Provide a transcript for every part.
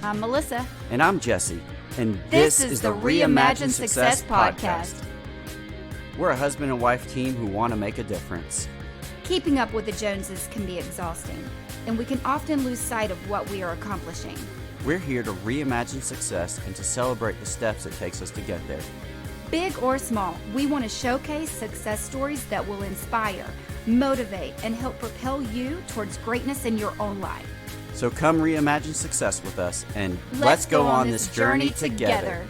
I'm Melissa. And I'm Jesse. And this is the Reimagine Success Podcast. We're a husband and wife team who want to make a difference. Keeping up with the Joneses can be exhausting, and we can often lose sight of what we are accomplishing. We're here to reimagine success and to celebrate the steps it takes us to get there. Big or small, we want to showcase success stories that will inspire, motivate, and help propel you towards greatness in your own life. So come reimagine success with us, and let's go on this journey together.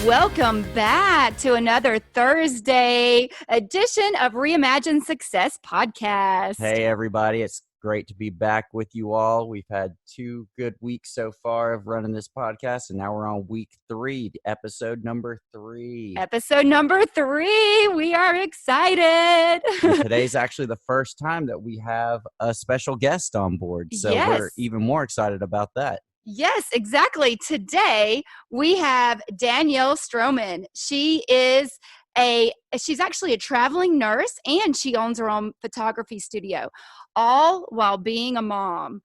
Welcome back to another Thursday edition of Reimagine Success Podcast. Hey, everybody. It's great to be back with you all. We've had 2 good weeks so far of running this podcast, and now we're on week 3, episode number 3. Episode number 3. We are excited. Today's actually the first time that we have a special guest on board, so Yes. We're even more excited about that. Yes, exactly. Today we have Danielle Stroman. She's actually a traveling nurse, and she owns her own photography studio, all while being a mom.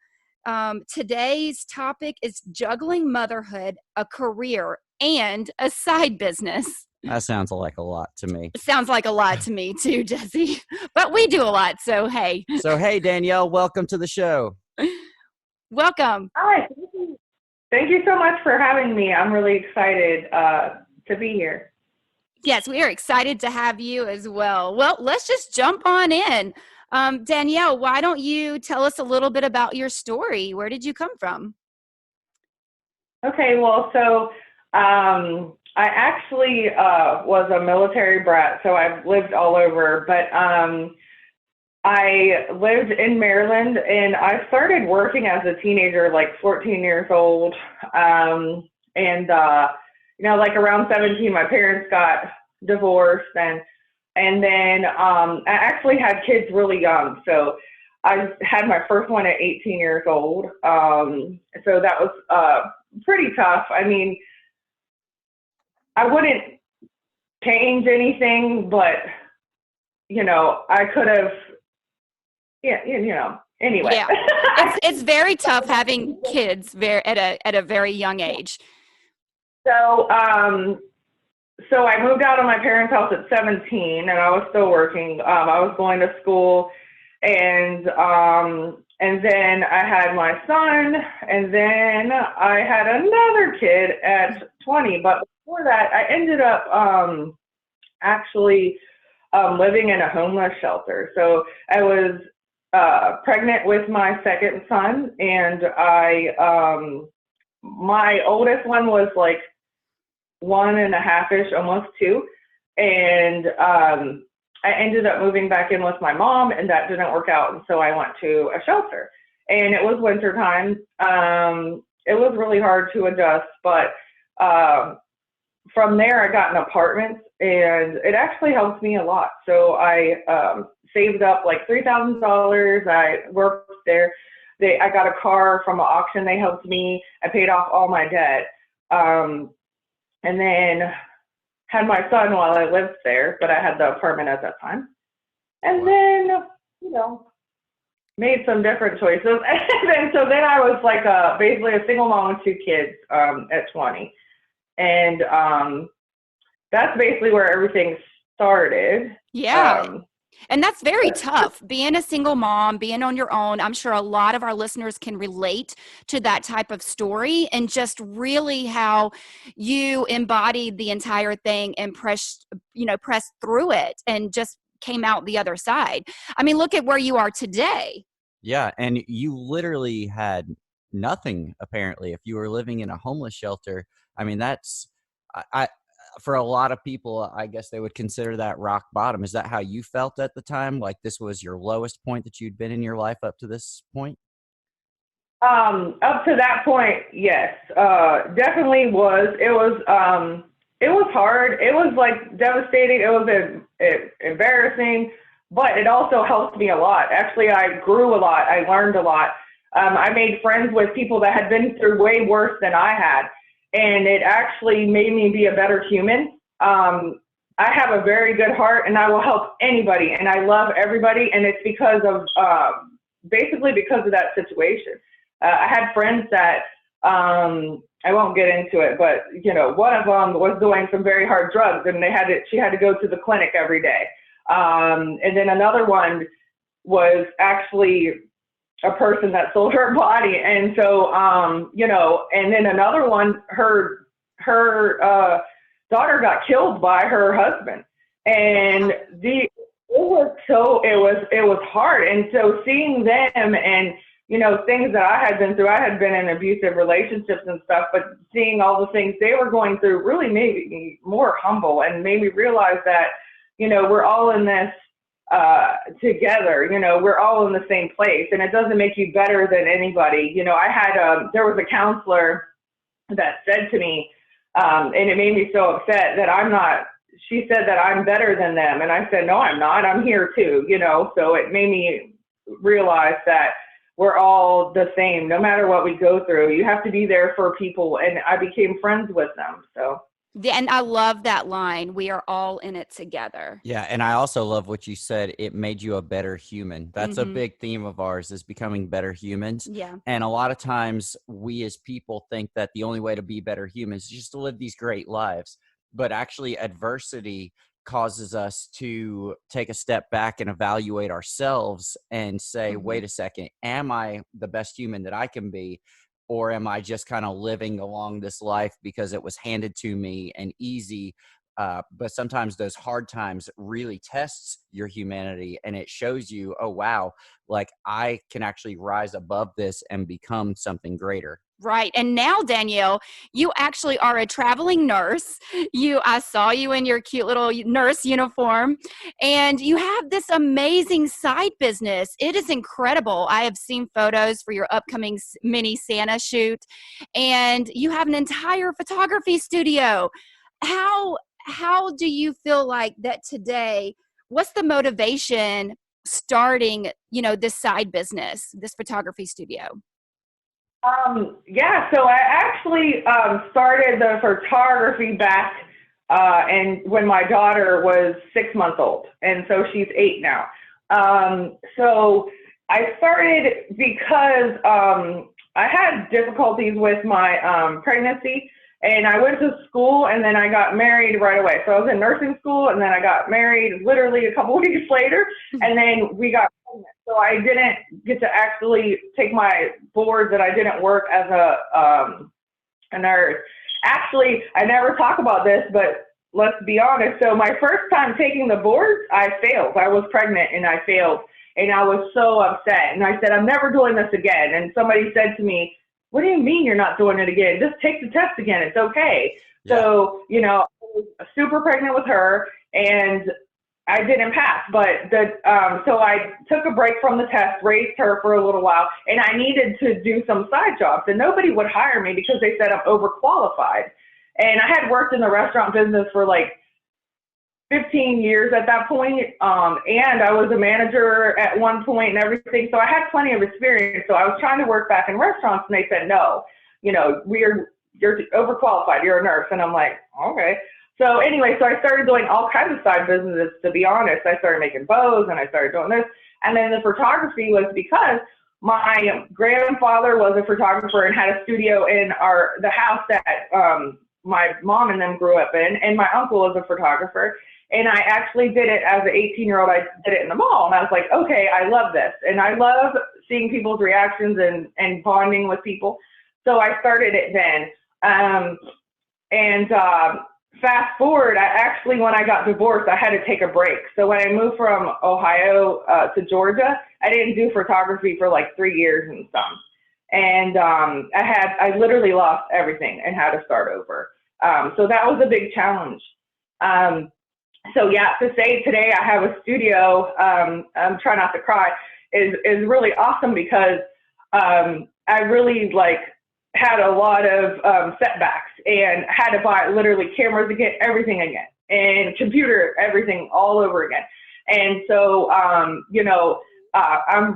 Today's topic is juggling motherhood, a career, and a side business. That sounds like a lot to me. Sounds like a lot to me too, Jesse. But we do a lot, so hey. So hey, Danielle, welcome to the show. Welcome. Hi. Thank you so much for having me. I'm really excited to be here. Yes, we are excited to have you as well. Well, let's just jump on in. Danielle, why don't you tell us a little bit about your story? Where did you come from? Okay, well, so I actually was a military brat, so I've lived all over, but I lived in Maryland, and I started working as a teenager, like 14 years old. Like around 17, my parents got divorced, and then I actually had kids really young. So I had my first one at 18 years old. So that was pretty tough. I mean, I wouldn't change anything, but, I could have. Anyway. Yeah, it's very tough having kids at a very young age. So I moved out of my parents' house at 17, and I was still working. I was going to school, and then I had my son, and then I had another kid at 20. But before that, I ended up actually living in a homeless shelter. So I was pregnant with my second son, and my oldest one was like 1.5-ish, almost 2, and I ended up moving back in with my mom, and that didn't work out, and so I went to a shelter, and it was wintertime. It was really hard to adjust, but from there I got an apartment, and it actually helped me a lot. So I saved up like $3,000. I worked there. I got a car from an auction. They helped me. I paid off all my debt. And then had my son while I lived there, but I had the apartment at that time. And then, made some different choices. And then I was like basically a single mom with 2 kids at 20. And that's basically where everything started. Yeah. And that's very tough, being a single mom, being on your own. I'm sure a lot of our listeners can relate to that type of story, and just really how you embodied the entire thing and pressed through it and just came out the other side. I mean, look at where you are today. Yeah, and you literally had nothing, apparently, if you were living in a homeless shelter. I mean, that's for a lot of people, I guess they would consider that rock bottom. Is that how you felt at the time? Like this was your lowest point that you'd been in your life up to this point? Up to that point, yes, definitely was. It was hard. It was like devastating. It was embarrassing, but it also helped me a lot. Actually, I grew a lot. I learned a lot. I made friends with people that had been through way worse than I had. And it actually made me be a better human. I have a very good heart, and I will help anybody, and I love everybody, and it's because of basically because of that situation. I had friends that, I won't get into it, but one of them was doing some very hard drugs, and she had to go to the clinic every day. And then another one was actually a person that sold her body. And so, and then another one, her daughter got killed by her husband. And it was hard. And so seeing them and, things that I had been through, I had been in abusive relationships and stuff, but seeing all the things they were going through really made me more humble and made me realize that, we're all in this together, we're all in the same place, and it doesn't make you better than anybody. I had, there was a counselor that said to me, and it made me so upset that she said that I'm better than them. And I said, no, I'm not, I'm here too, so it made me realize that we're all the same, no matter what we go through. You have to be there for people, and I became friends with them. So. And I love that line. We are all in it together. Yeah. And I also love what you said. It made you a better human. That's a big theme of ours, is becoming better humans. Yeah. And a lot of times we as people think that the only way to be better humans is just to live these great lives. But actually adversity causes us to take a step back and evaluate ourselves and say, wait a second, am I the best human that I can be? Or am I just kind of living along this life because it was handed to me and easy? But sometimes those hard times really tests your humanity, and it shows you, oh, wow, like I can actually rise above this and become something greater. Right. And now, Danielle, you actually are a traveling nurse. I saw you in your cute little nurse uniform, and you have this amazing side business. It is incredible. I have seen photos for your upcoming mini Santa shoot, and you have an entire photography studio. How do you feel like that today? What's the motivation starting, this side business, this photography studio? So I actually started the photography back and when my daughter was 6 months old, and so she's 8 now. So I started because I had difficulties with my pregnancy, and I went to school, and then I got married right away. So I was in nursing school, and then I got married literally a couple weeks later, and then we got pregnant. So I didn't get to actually take my boards, and I didn't work as a nurse. Actually, I never talk about this, but let's be honest. So my first time taking the boards, I failed. I was pregnant, and I failed, and I was so upset. And I said, I'm never doing this again. And somebody said to me, what do you mean you're not doing it again? Just take the test again. It's okay. Yeah. So, I was super pregnant with her, and I didn't pass. But so I took a break from the test, raised her for a little while, and I needed to do some side jobs. And nobody would hire me because they said I'm overqualified. And I had worked in the restaurant business for like 15 years at that point, and I was a manager at one point and everything, so I had plenty of experience. So I was trying to work back in restaurants, and they said, no, you're overqualified, you're a nurse. And I'm like, okay. So anyway, so I started doing all kinds of side businesses, to be honest. I started making bows, and I started doing this, and then the photography was because my grandfather was a photographer and had a studio in the house that my mom and them grew up in, and my uncle is a photographer. And I actually did it as an 18-year-old. I did it in the mall, and I was like, okay, I love this. And I love seeing people's reactions and bonding with people. So I started it then. Fast forward, when I got divorced, I had to take a break. So when I moved from Ohio to Georgia, I didn't do photography for like 3 years and some. And I literally lost everything and had to start over. So that was a big challenge. So yeah, to say today I have a studio, I'm trying not to cry, is really awesome because I really had a lot of setbacks and had to buy literally cameras again, everything again, and computer, everything all over again. And so, I'm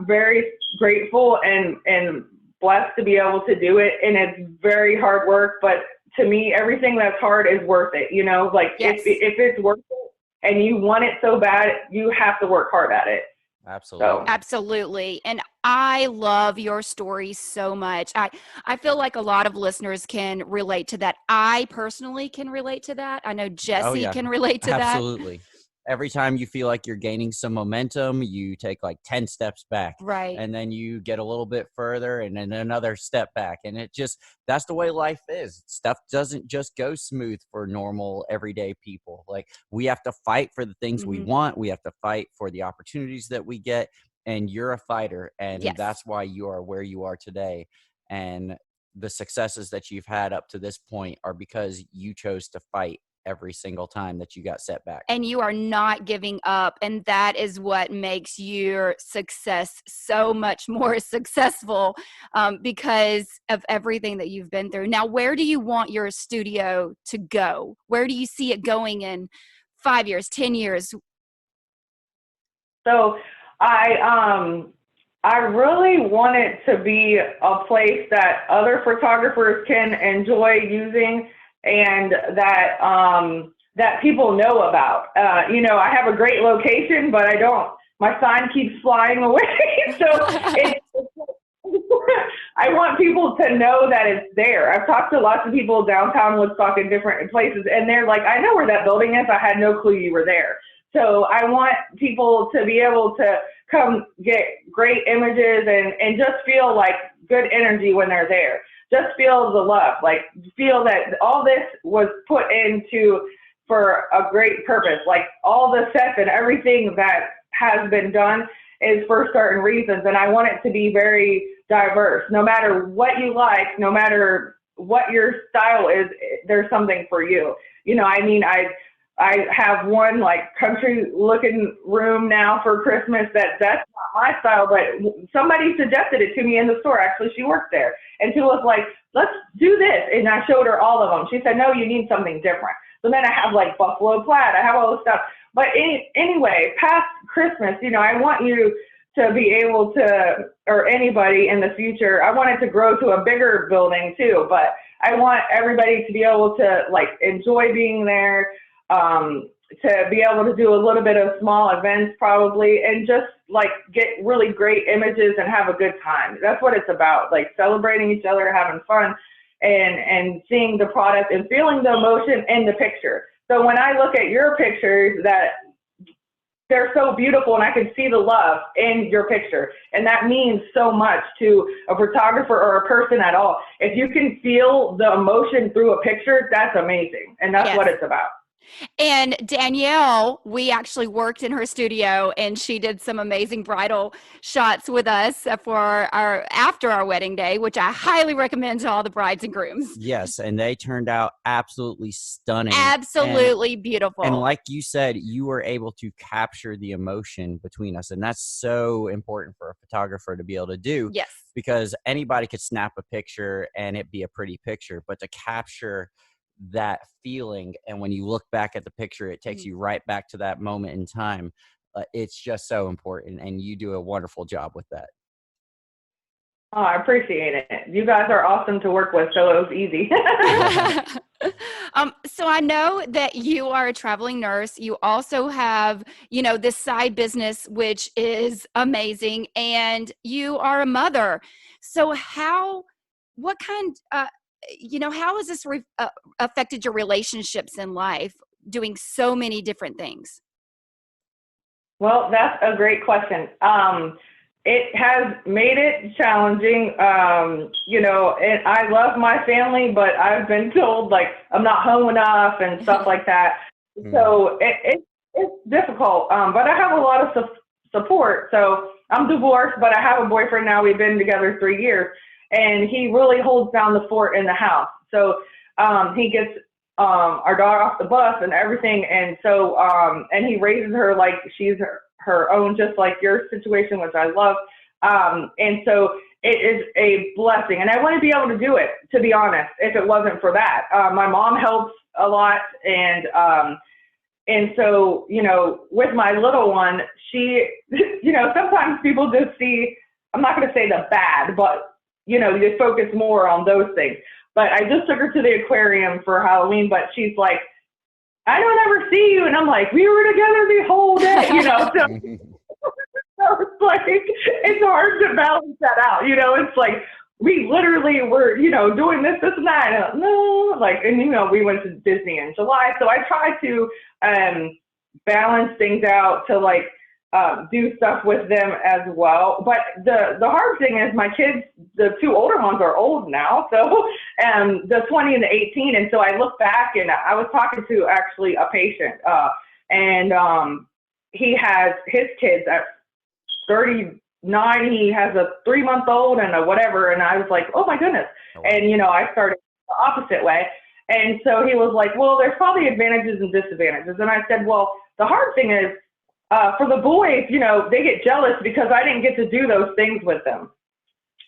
very grateful and blessed to be able to do it. And it's very hard work, but to me, everything that's hard is worth it. Yes. If it's worth it, and you want it so bad, you have to work hard at it. So, Absolutely. Absolutely. And I love your story so much. I feel like a lot of listeners can relate to that. I personally can relate to that. I know Oh Jesse yeah, can relate to that. absolutely. Every time you feel like you're gaining some momentum, you take like 10 steps back, Right. and then you get a little bit further and then another step back. And it just, that's the way life is. Stuff doesn't just go smooth for normal everyday people. Like, we have to fight for the things we Hmm. want. We have to fight for the opportunities that we get. And you're a fighter. And Yes. that's why you are where you are today. And the successes that you've had up to this point are because you chose to fight every single time that you got set back. And you are not giving up. And that is what makes your success so much more successful, because of everything that you've been through. Now, where do you want your studio to go? Where do you see it going in 5 years, 10 years? so I really want it to be a place that other photographers can enjoy using, and that people know about. I have a great location, but my sign keeps flying away. So it's I want people to know that it's there. I've talked to lots of people downtown Woodstock in different places, and they're like, I know where that building is. I had no clue you were there. So I want people to be able to come get great images and just feel like good energy when they're there. Just feel the love, like feel that all this was put into for a great purpose. Like all the sets and everything that has been done is for certain reasons. And I want it to be very diverse. No matter what you like, no matter what your style is, there's something for you. I have one like country looking room now for Christmas that's not my style, but somebody suggested it to me in the store. Actually, she worked there, and she was like, let's do this. And I showed her all of them. She said, no, you need something different. So then I have like buffalo plaid. I have all this stuff. But anyway, past Christmas, I want you to be able to, or anybody in the future, I want it to grow to a bigger building too. But I want everybody to be able to like enjoy being there, to be able to do a little bit of small events probably, and just like get really great images and have a good time. That's what it's about, like celebrating each other, having fun, and seeing the product and feeling the emotion in the picture. So when I look at your pictures, that they're so beautiful and I can see the love in your picture. And that means so much to a photographer or a person at all. If you can feel the emotion through a picture, that's amazing. And that's what it's about. And Danielle, we actually worked in her studio, and she did some amazing bridal shots with us after our wedding day, which I highly recommend to all the brides and grooms. Yes, and they turned out absolutely stunning. Absolutely beautiful. And like you said, you were able to capture the emotion between us. And that's so important for a photographer to be able to do. Yes. Because anybody could snap a picture and it be a pretty picture, but to capture that feeling, and when you look back at the picture, it takes you right back to that moment in time. It's just so important, and you do a wonderful job with that. Oh, I appreciate it. You guys are awesome to work with, so it was easy. So I know that you are a traveling nurse. You also have, this side business, which is amazing, and you are a mother. So how has this affected your relationships in life, doing so many different things? Well, that's a great question. It has made it challenging, and I love my family, but I've been told like I'm not home enough and stuff like that. So it's difficult, but I have a lot of support. So I'm divorced, but I have a boyfriend now. We've been together 3 years, and he really holds down the fort in the house. So he gets our daughter off the bus and everything, and so and he raises her like she's her own, just like your situation, which I love. And so it is a blessing, and I wouldn't be able to do it, to be honest, if it wasn't for that. My mom helps a lot, and so with my little one, she sometimes people just see, I'm not going to say the bad, but they focus more on those things. But I just took her to the aquarium for Halloween, but she's like, I don't ever see you. And I'm like, we were together the whole day, So So it's like, it's hard to balance that out. You know, it's like, we literally were, you know, doing this, and that. And no, like, and you know, we went to Disney in July. So I try to balance things out to like do stuff with them as well. But the hard thing is my kids, the two older ones are old now. So the 20 and the 18. And so I look back and I was talking to actually a patient and he has his kids at 39, he has a 3-month-old and a whatever. And I was like, oh my goodness. Oh, wow. And, you know, I started the opposite way. And so he was like, well, there's probably advantages and disadvantages. And I said, well, the hard thing is for the boys, you know, they get jealous because I didn't get to do those things with them.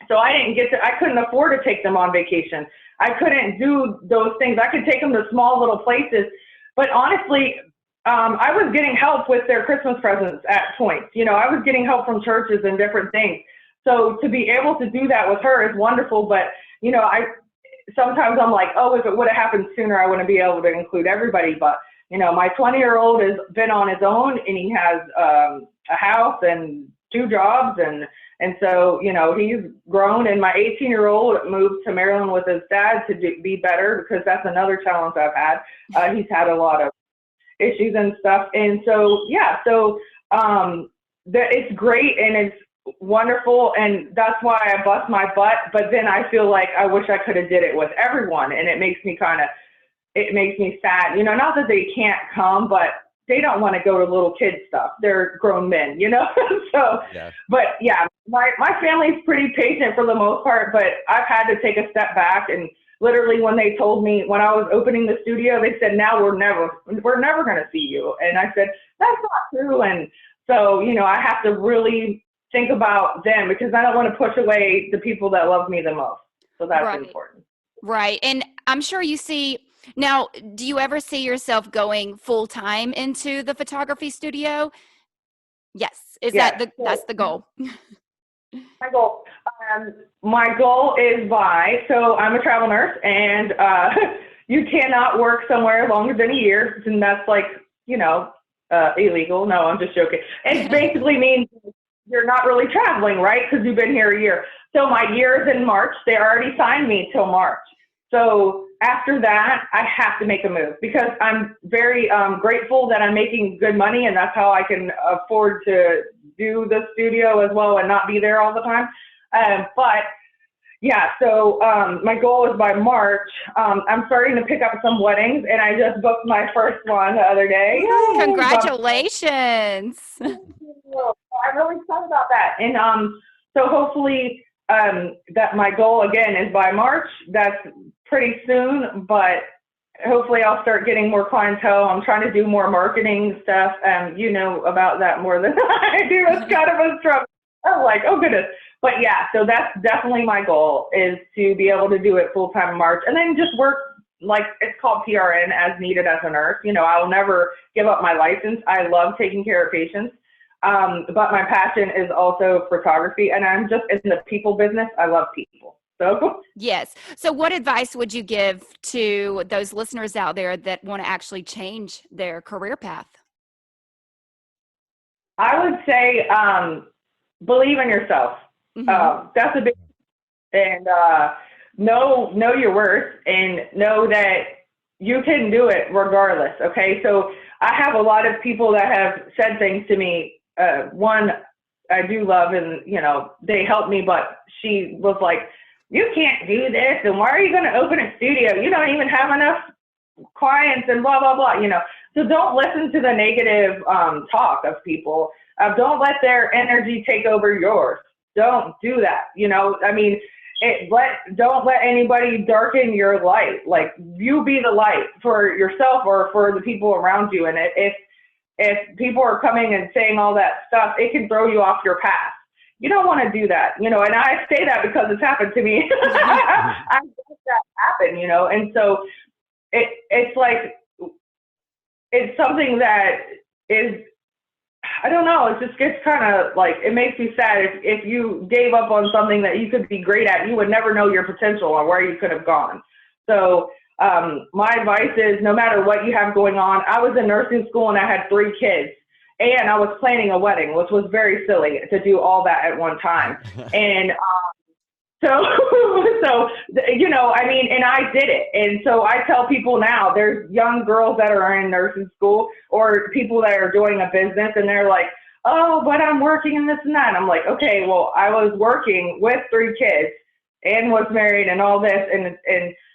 So I couldn't afford to take them on vacation. I couldn't do those things. I could take them to small little places. But honestly, I was getting help with their Christmas presents at points. You know, I was getting help from churches and different things. So to be able to do that with her is wonderful. But, you know, sometimes I'm like, oh, if it would have happened sooner, I wouldn't be able to include everybody. But, you know, my 20-year-old has been on his own and he has a house and 2 jobs. And so, you know, he's grown, and my 18-year-old moved to Maryland with his dad to be better, because that's another challenge I've had. He's had a lot of issues and stuff. And so, yeah, so it's great and it's wonderful. And that's why I bust my butt. But then I feel like I wish I could have did it with everyone. And it makes me sad, you know, not that they can't come, but they don't want to go to little kid stuff. They're grown men, you know? So, yeah. But yeah, my family's pretty patient for the most part, but I've had to take a step back. And literally when they told me when I was opening the studio, they said, now we're never going to see you. And I said, that's not true. And so, you know, I have to really think about them, because I don't want to push away the people that love me the most. So that's important. Right. And I'm sure you see, now, do you ever see yourself going full time into the photography studio? Yes. That's the goal? My goal is so I'm a travel nurse, and you cannot work somewhere longer than a year, and that's like, you know, illegal. No, I'm just joking. It basically means you're not really traveling, right? Because you've been here a year. So my year is in March. They already signed me till March. So after that, I have to make a move, because I'm very grateful that I'm making good money, and that's how I can afford to do the studio as well and not be there all the time. But yeah, so my goal is by March. I'm starting to pick up some weddings, and I just booked my first one the other day. Yay! Congratulations. I'm really excited about that. And so hopefully that my goal again is by March. That's pretty soon, but hopefully I'll start getting more clientele. I'm trying to do more marketing stuff. You know about that more than I do. It's kind of a struggle. I'm like, oh goodness. But yeah, so that's definitely my goal, is to be able to do it full time in March, and then just work like it's called PRN as needed as a nurse. You know, I'll never give up my license. I love taking care of patients. But my passion is also photography, and I'm just in the people business. I love people. So yes. So what advice would you give to those listeners out there that want to actually change their career path? I would say, believe in yourself. Mm-hmm. That's a big, and know your worth, and know that you can do it regardless. Okay. So I have a lot of people that have said things to me. One I do love, and you know, they helped me, but she was like, you can't do this, and why are you going to open a studio? You don't even have enough clients, and blah, blah, blah, you know. So don't listen to the negative talk of people. Don't let their energy take over yours. Don't do that. You know, I mean, don't let anybody darken your light. Like, you be the light for yourself or for the people around you. And if people are coming and saying all that stuff, it can throw you off your path. You don't want to do that, you know, and I say that because it's happened to me. I let that happen, you know, and so it's like, it's something that is, I don't know, it just gets kind of like, it makes me sad. If you gave up on something that you could be great at, you would never know your potential or where you could have gone. So my advice is, no matter what you have going on, I was in nursing school and I had 3 kids. And I was planning a wedding, which was very silly to do all that at one time. And so, I mean, and I did it. And so I tell people now, there's young girls that are in nursing school or people that are doing a business and they're like, oh, but I'm working and this and that. And I'm like, okay, well, I was working with 3 kids and was married and all this and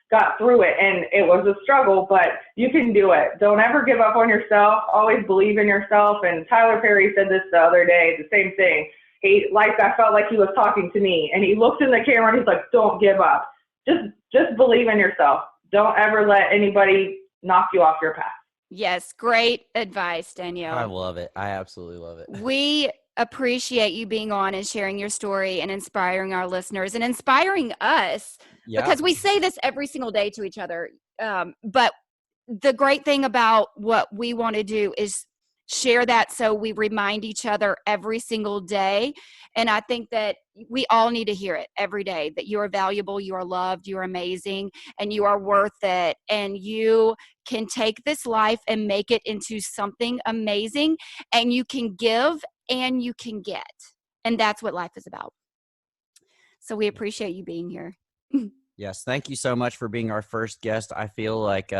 got through it. And it was a struggle, but you can do it. Don't ever give up on yourself. Always believe in yourself. And Tyler Perry said this the other day, the same thing. I felt like he was talking to me, and he looked in the camera and he's like, don't give up. Just believe in yourself. Don't ever let anybody knock you off your path. Yes. Great advice, Danielle. I love it. I absolutely love it. We appreciate you being on and sharing your story and inspiring our listeners and inspiring us because we say this every single day to each other. But the great thing about what we want to do is share that so we remind each other every single day. And I think that we all need to hear it every day, that you are valuable, you are loved, you are amazing, and you are worth it. And you can take this life and make it into something amazing, and you can give and you can get. And that's what life is about. So we appreciate you being here. Yes. Thank you so much for being our first guest. I feel like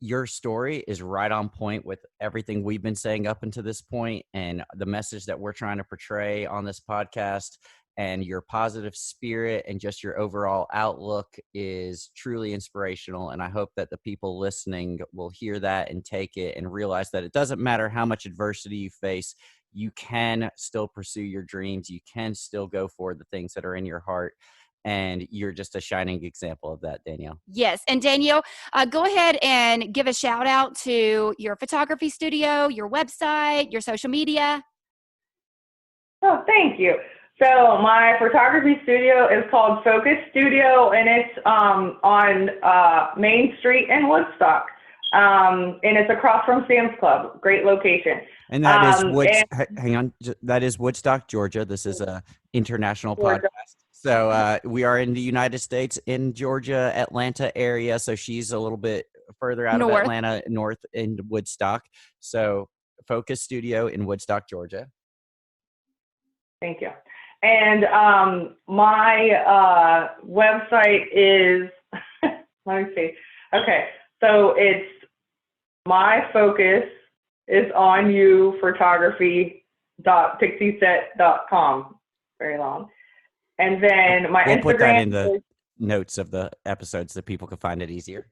your story is right on point with everything we've been saying up until this point and the message that we're trying to portray on this podcast, and your positive spirit and just your overall outlook is truly inspirational. And I hope that the people listening will hear that and take it and realize that it doesn't matter how much adversity you face, you can still pursue your dreams. You can still go for the things that are in your heart. And you're just a shining example of that, Danielle. Yes. And Danielle, go ahead and give a shout out to your photography studio, your website, your social media. Oh, thank you. So my photography studio is called Focus Studio, and it's on Main Street in Woodstock. And it's across from Sam's Club. Great location. And that is hang on. That is Woodstock, Georgia. This is a international podcast. So we are in the United States, in Georgia, Atlanta area. So she's a little bit further out of Atlanta, north in Woodstock. So Focus Studio in Woodstock, Georgia. Thank you. And my website is, let me see. Okay. So it's my focus is on you photography.pixieset.com. Very long. And then my we'll Instagram. Put that in the notes of the episodes so people can find it easier.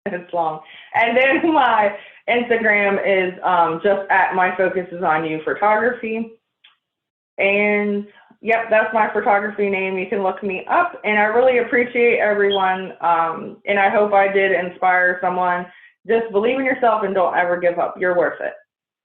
It's long. And then my Instagram is just at my focus is on you photography. And yep, that's my photography name. You can look me up. And I really appreciate everyone. And I hope I did inspire someone. Just believe in yourself and don't ever give up. You're worth it.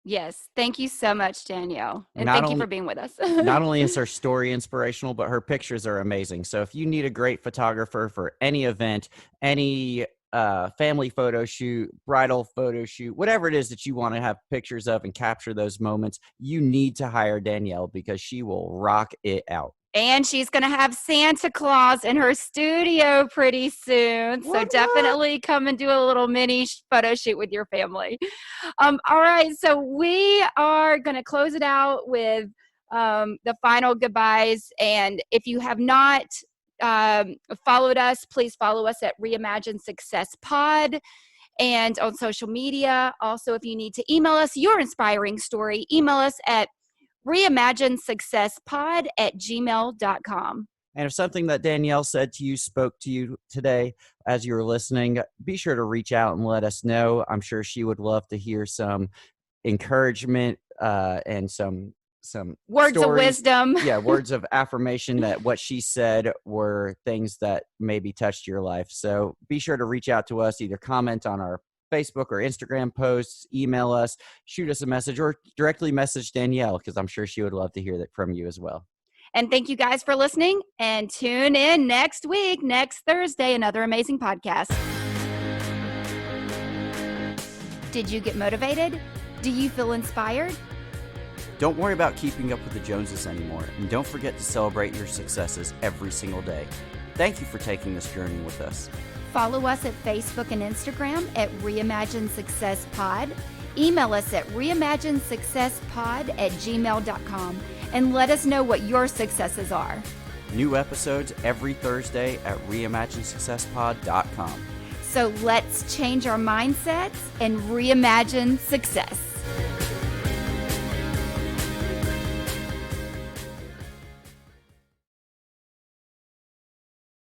Yes. Thank you so much, Danielle. And thank you for being with us. Not only is her story inspirational, but her pictures are amazing. So if you need a great photographer for any event, any family photo shoot, bridal photo shoot, whatever it is that you want to have pictures of and capture those moments, you need to hire Danielle because she will rock it out. And she's going to have Santa Claus in her studio pretty soon. So definitely come and do a little mini photo shoot with your family. All right. So we are going to close it out with the final goodbyes. And if you have not followed us, please follow us at Reimagine Success Pod and on social media. Also, if you need to email us your inspiring story, email us at reimaginesuccesspod@gmail.com. And if something that Danielle said to you spoke to you today as you were listening, be sure to reach out and let us know. I'm sure she would love to hear some encouragement and some words stories. Of wisdom. Yeah, words of affirmation that what she said were things that maybe touched your life. So be sure to reach out to us, either comment on our Facebook or Instagram posts, email us, shoot us a message, or directly message Danielle, because I'm sure she would love to hear that from you as well. And thank you guys for listening, and tune in next week, next Thursday, another amazing podcast. Did you get motivated? Do you feel inspired? Don't worry about keeping up with the Joneses anymore, and don't forget to celebrate your successes every single day. Thank you for taking this journey with us. Follow us at Facebook and Instagram at Reimagine Success Pod. Email us at reimaginesuccesspod@gmail.com and let us know what your successes are. New episodes every Thursday at reimaginesuccesspod.com. So let's change our mindsets and reimagine success.